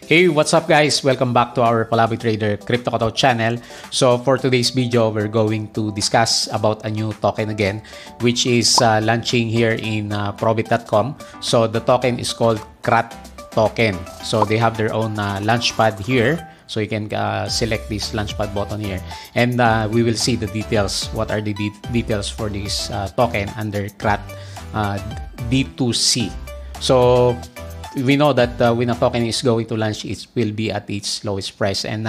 Hey, what's up guys? Welcome back to our Palaboy Trader Crypto Koto channel. So for today's video, we're going to discuss about a new token again, which is launching here in Probit.com. So the token is called CRAT token. So they have their own launchpad here. So you can select this launchpad button here, and we will see the details. What are the details for this token under CRAT D2C? So we know that when a token is going to launch, it will be at its lowest price, and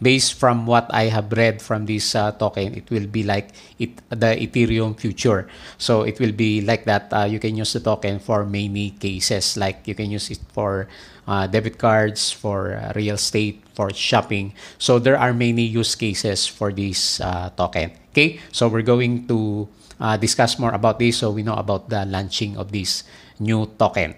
based from what I have read from this token, it will be like the Ethereum future. So it will be like that. You can use the token for many cases, like you can use it for debit cards, for real estate, for shopping. So there are many use cases for this token. Okay, so we're going to discuss more about this, so we know about the launching of this new token.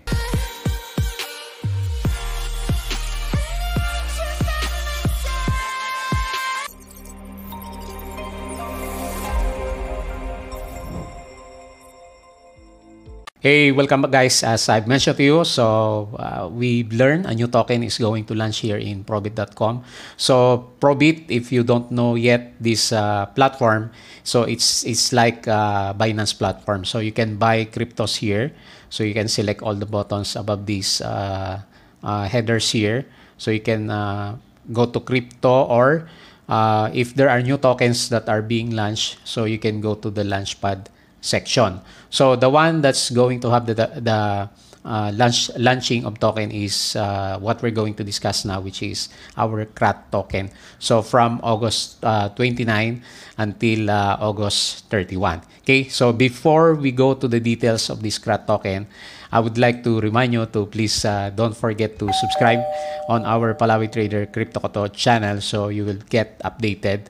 Hey, welcome back guys. As I've mentioned to you, so we've learned a new token is going to launch here in Probit.com. So Probit, if you don't know yet this platform, so it's like Binance platform. So you can buy cryptos here. So you can select all the buttons above these headers here. So you can go to crypto, or if there are new tokens that are being launched, so you can go to the launchpad section. So the one that's going to have the launching of token is what we're going to discuss now, which is our CRAT token. So from August 29 until August 31. Okay, so before we go to the details of this CRAT token, I would like to remind you to please don't forget to subscribe on our Palaboy Trader Crypto Koto channel, so you will get updated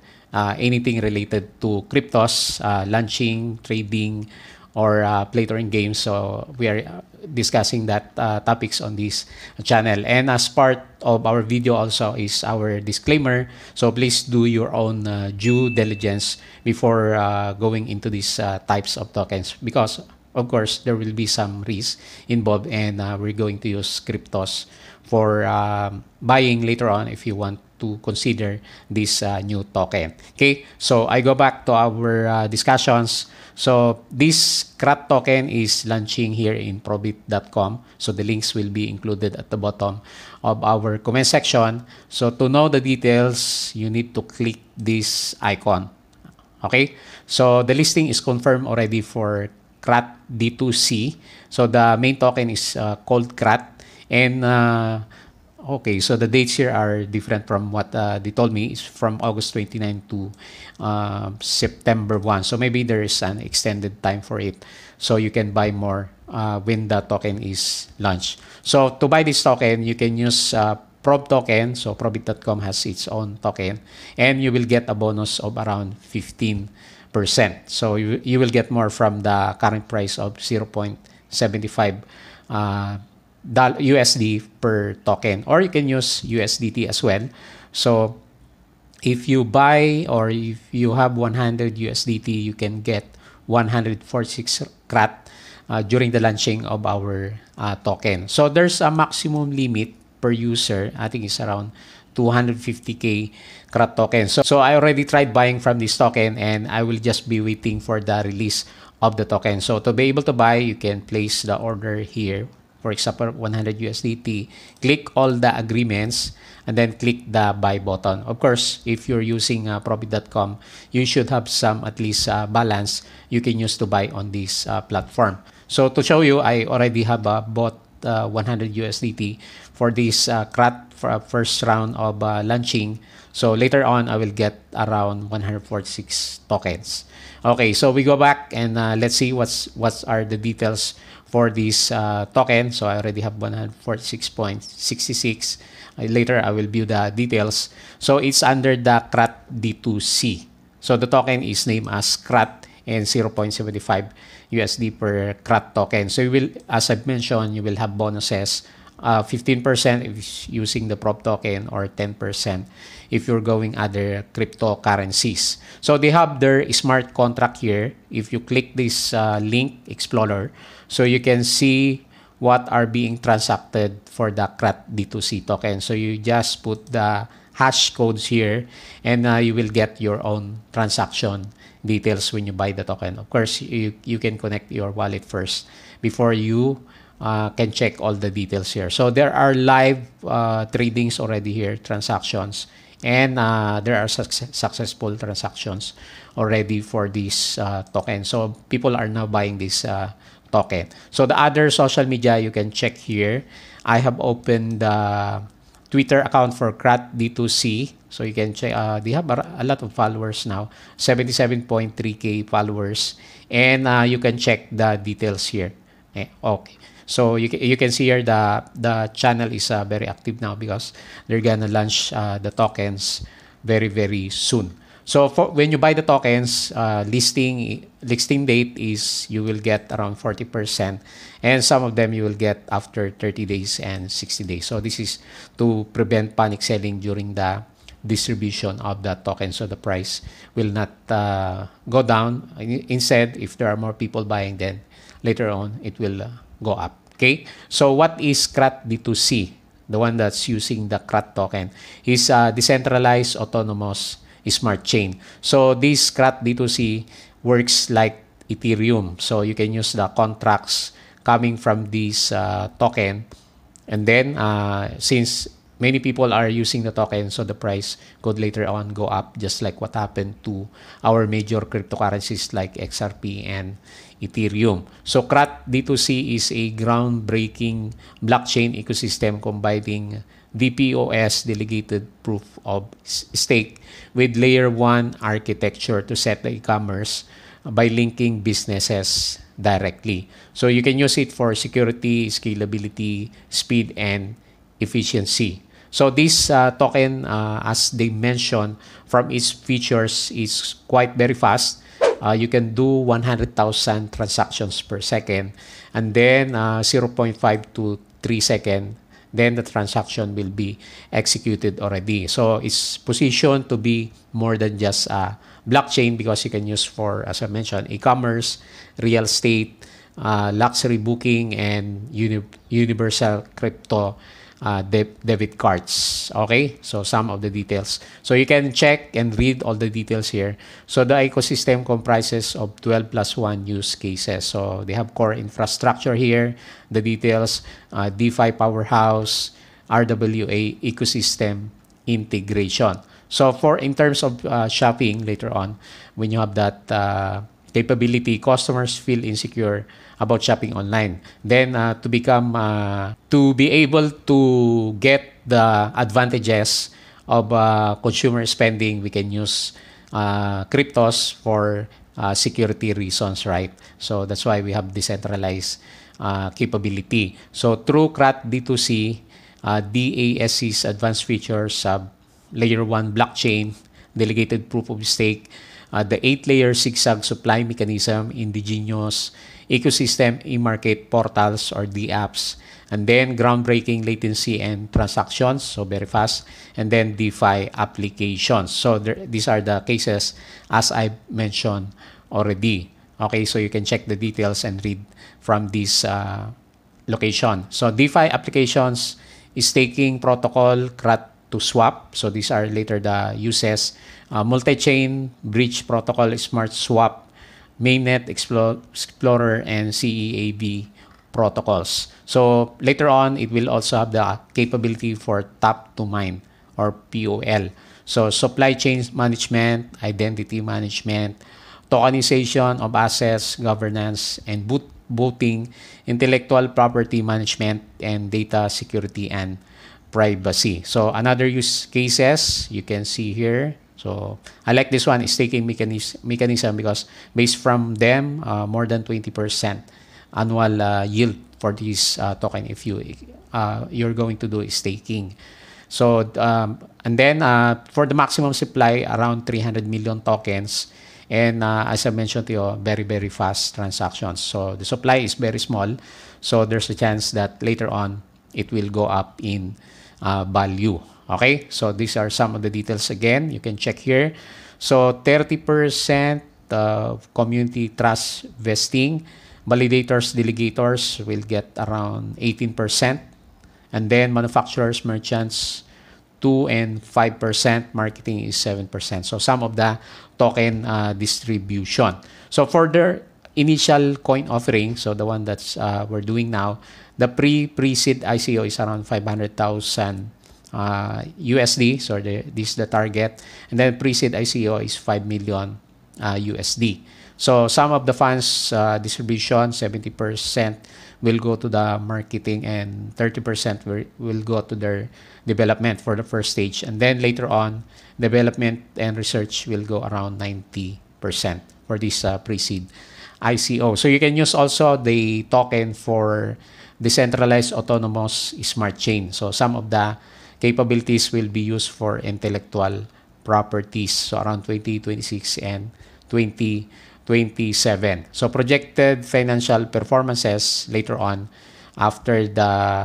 anything related to cryptos, launching, trading, or play to earn games. So we are discussing that topics on this channel. And as part of our video also is our disclaimer. So please do your own due diligence before going into these types of tokens, because of course there will be some risk involved, and we're going to use cryptos for buying later on if you want to consider this new token. Okay, so I go back to our discussions. So this CRAT token is launching here in Probit.com. So the links will be included at the bottom of our comment section. So to know the details, you need to click this icon. Okay, so the listing is confirmed already for CRAT D2C. So the main token is called CRAT, and okay, so the dates here are different from what they told me. It's from August 29 to September 1. So maybe there is an extended time for it. So you can buy more when the token is launched. So to buy this token, you can use Prob token. So Probit.com has its own token, and you will get a bonus of around 15%. So you will get more from the current price of 0.75 USD per token, or you can use USDT as well. So if you buy, or if you have 100 USDT, you can get 146 CRAT during the launching of our token. So there's a maximum limit per user. I think it's around 250k CRAT token. So I already tried buying from this token, and I will just be waiting for the release of the token. So to be able to buy, you can place the order here. For example, 100 USDT, click all the agreements, and then click the buy button. Of course, if you're using Probit.com, you should have some at least balance you can use to buy on this platform. So to show you, I already have bought 100 USDT for this CRAT for first round of launching. So later on, I will get around 146 tokens. Okay, so we go back and let's see what are the details for this token. So I already have 146.66. Later, I will view the details. So it's under the CRAT D2C. So the token is named as CRAT, and 0.75 USD per CRAT token. So you will, as I've mentioned, you will have bonuses. 15% if using the Prob token, or 10% if you're going other cryptocurrencies. So they have their smart contract here. If you click this link explorer, so you can see what are being transacted for the CRAT D2C token. So you just put the hash codes here, and you will get your own transaction details when you buy the token. Of course, you can connect your wallet first before you can check all the details here. So there are live tradings already here, transactions, and there are successful transactions already for this token. So people are now buying this token. So the other social media you can check here. I have opened the Twitter account for CRAT D2C. So you can check, they have a lot of followers now, 77.3k followers, and you can check the details here. Okay. So you can see here the channel is very active now because they're gonna launch the tokens very soon. So when you buy the tokens, listing date is you will get around 40%, and some of them you will get after 30 days and 60 days. So this is to prevent panic selling during the distribution of that token, so the price will not go down. Instead, if there are more people buying, then later on it will go up. Okay, so what is CRAT D2C? The one that's using the CRAT token is decentralized autonomous smart chain. So this CRAT D2C works like Ethereum. So you can use the contracts coming from this token, and then since many people are using the token, so the price could later on go up, just like what happened to our major cryptocurrencies like XRP and Ethereum. So CRAT D2C is a groundbreaking blockchain ecosystem combining DPoS, delegated proof of stake, with layer 1 architecture to set the e-commerce by linking businesses directly. So you can use it for security, scalability, speed, and efficiency. So this token, as they mentioned, from its features is quite very fast. You can do 100,000 transactions per second, and then 0.5 to 3 seconds, then the transaction will be executed already. So it's positioned to be more than just a blockchain because you can use for, as I mentioned, e-commerce, real estate, luxury booking, and universal crypto debit cards. Okay, so some of the details. So you can check and read all the details here. So the ecosystem comprises of 12 plus 1 use cases. So they have core infrastructure here, the details, DeFi powerhouse, RWA ecosystem integration. So in terms of shopping later on, when you have that capability, customers feel insecure about shopping online. Then to be able to get the advantages of consumer spending, we can use cryptos for security reasons, right? So that's why we have decentralized capability. So through CRAT D2C, DASC's advanced features, layer 1 blockchain, delegated proof of stake, the 8-layer zigzag supply mechanism, indigenous ecosystem e-market portals or DApps, and then groundbreaking latency and transactions, so very fast, and then DeFi applications. So these are the cases as I mentioned already. Okay, so you can check the details and read from this location. So DeFi applications, staking protocol, CRAT to swap. So these are later the uses. Multi-chain bridge protocol, smart swap, mainnet explorer, and CEAB protocols. So later on, it will also have the capability for tap to mine or POL. So supply chain management, identity management, tokenization of assets, governance, and voting, intellectual property management, and data security and privacy. So another use cases you can see here. So I like this one, staking mechanism, because based from them, more than 20% annual yield for this token if you're going to do staking. So and then for the maximum supply, around 300 million tokens, and as I mentioned to you, very fast transactions. So the supply is very small, so there's a chance that later on it will go up in value. Okay, so these are some of the details again. You can check here. So 30% community trust vesting, Validators, delegators will get around 18%. And then manufacturers, merchants, 2 and 5%. Marketing is 7%. So some of the token distribution. So for the initial coin offering, so the one that's we're doing now, the pre-seed ICO is around 500,000 USD. So this is the target. And then pre-seed ICO is 5 million USD. So some of the funds distribution, 70% will go to the marketing and 30% will go to their development for the first stage. And then later on, development and research will go around 90% for this pre-seed ICO. So you can use also the token for decentralized autonomous smart chain. So some of the capabilities will be used for intellectual properties. So around 2026 and 2027. So projected financial performances later on after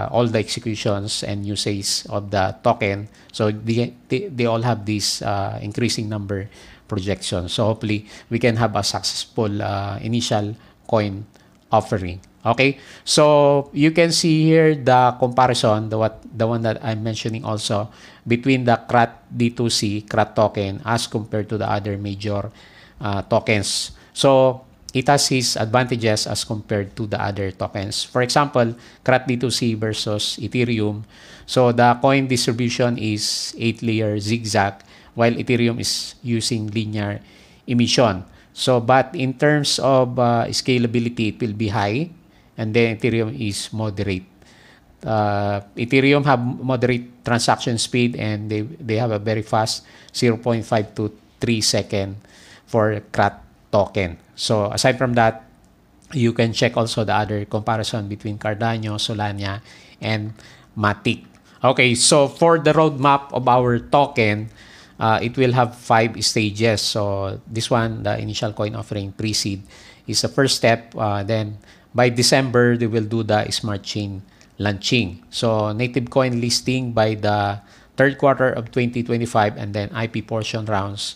all the executions and usage of the token. So they all have this increasing number projections. So hopefully we can have a successful initial coin offering. Okay, so you can see here the comparison, the one that I'm mentioning also, between the CRAT D2C, CRAT token, as compared to the other major tokens. So it has its advantages as compared to the other tokens. For example, CRAT D2C versus Ethereum. So the coin distribution is 8-layer zigzag, while Ethereum is using linear emission. So, but in terms of scalability, it will be high, and then Ethereum is moderate. Ethereum have moderate transaction speed, and they have a very fast 0.5 to 3 second for CRAT token. So aside from that, you can check also the other comparison between Cardano, Solana, and Matic. Okay, so for the roadmap of our token, it will have 5 stages. So this one, the initial coin offering pre-seed, is the first step. Then by December, they will do the smart chain launching. So native coin listing by the third quarter of 2025, and then IP portion rounds,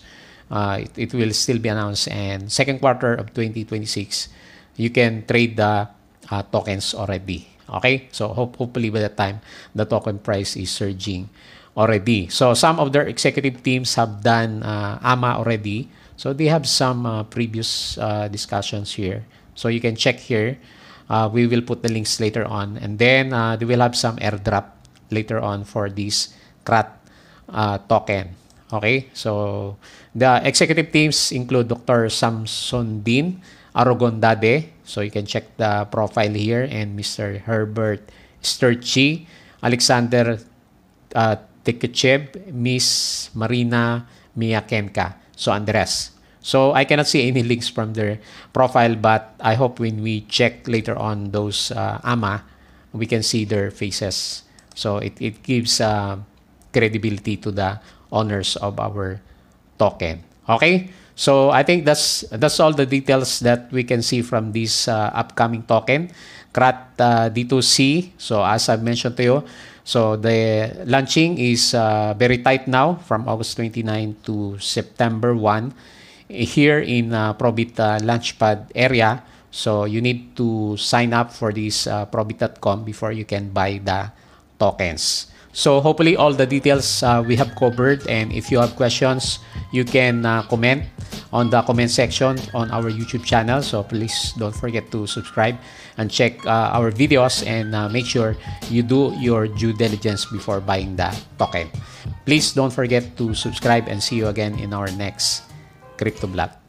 it will still be announced. And second quarter of 2026, you can trade the tokens already. Okay, so hopefully by the time the token price is surging already. So some of their executive teams have done AMA already. So they have some previous discussions here. So you can check here. We will put the links later on. And then they will have some airdrop later on for this CRAT token. Okay, so the executive teams include Dr. Samsondin Arogondade. So you can check the profile here. And Mr. Herbert Sturchi, Alexander Tekechev, Miss Marina Miakenka. So Andres. So I cannot see any links from their profile, but I hope when we check later on those AMA, we can see their faces. So it gives credibility to the owners of our token. Okay, so I think that's all the details that we can see from this upcoming token, CRAT D2C. So as I've mentioned to you, so the launching is very tight now, from August 29 to September 1 here in Probit Launchpad area. So you need to sign up for this Probit.com before you can buy the tokens. So hopefully all the details we have covered, and if you have questions, you can comment on the comment section on our YouTube channel. So please don't forget to subscribe and check our videos, and make sure you do your due diligence before buying the token. Please don't forget to subscribe, and see you again in our next Crypto Blog.